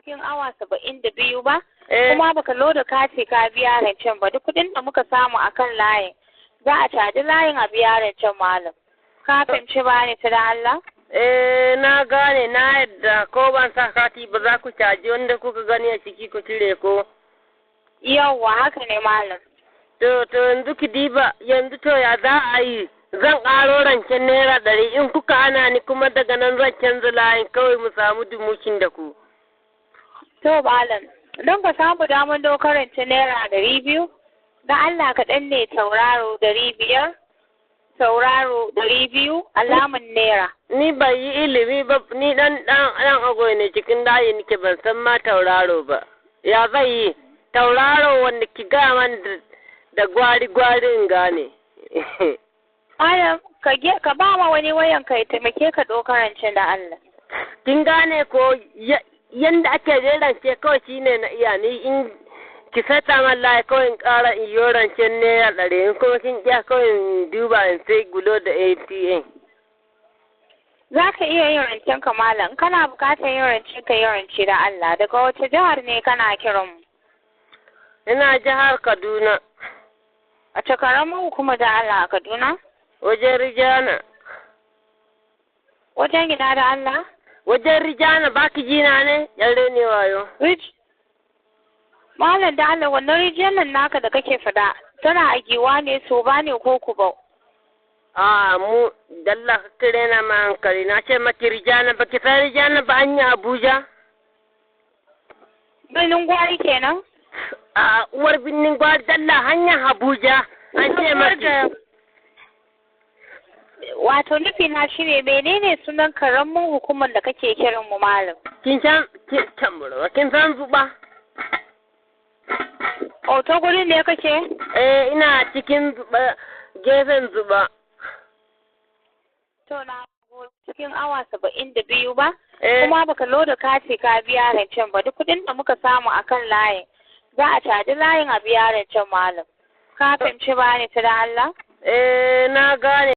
cikin awa 72 ba, kuma baka loda kati ka biya rancen ba, duk kuɗin da muka samu akan layin za a caji layin a biya rancen malam. Ka fahimci ba ne ta da Allah? Na gane, na yadda ko ban sa kati ba za ku caji wanda kuka gani a ciki ku cire ko? Yawwa haka ne malam. To yanzu ki diba, yanzu to ya za a yi? Zan ƙaro rancen naira 100 in kuka ana ni kuma daga nan zan canza layin kawai mu samu dumukin da ku. To malam, don ka samu damar daukar rancen naira 200, da Allah ka danne tauraro 500, tauraro 200 alaman naira. Ni bai yi ilimi ba, ni dan agoyi ne cikin layi nake ban san ma tauraro ba. Ya zai yi? Tauraro wanda ki ga man da gwari in gane. Malam, ka ba ma wani wayan ka ya taimake ka ɗaukar rancen da Allah. Kin gane ko yanda ake rance kawai shine na iya ni in ki sata man layi kawai in ƙara in yi rancen naira 100 in kuma kin iya kawai in duba in sai gulo da ATM. Za ka iya yin rancen ka malam, kana bukatar yin rancen ka yi rance da Allah. Daga wace jihar ne kana kiran mu? Ina jihar Kaduna. A cakaran hukumar da Allah a Kaduna? Wajen Rijana. Wajen gida da Allah? Wajen Rijana baki jina ne? Yalle ne wayo. Malam da Allah wannan rijiyanan naka da kake fada tana a giwa ne so ba ne ko kubau? Mu dalla kire na ma hankali na ce maki Rijana baki san Rijana ba hanya Abuja? Birnin Gwari kenan? Uwar birnin Gwari dalla hanyar Abuja an ce maki. Wato nufi na shine menene sunan karamin hukumar da kake kiran mu malam? Kin san zuba? Ta gurin ne kake? Ina cikin zuba, gefen zuba. To na cikin awa 72 ba, kuma baka loda kati ka biya rancen ba, duk kudin da muka samu akan layin za a caji layin a biya rancen malam. Ka fahimci ba ne ta da Allah? Na gane.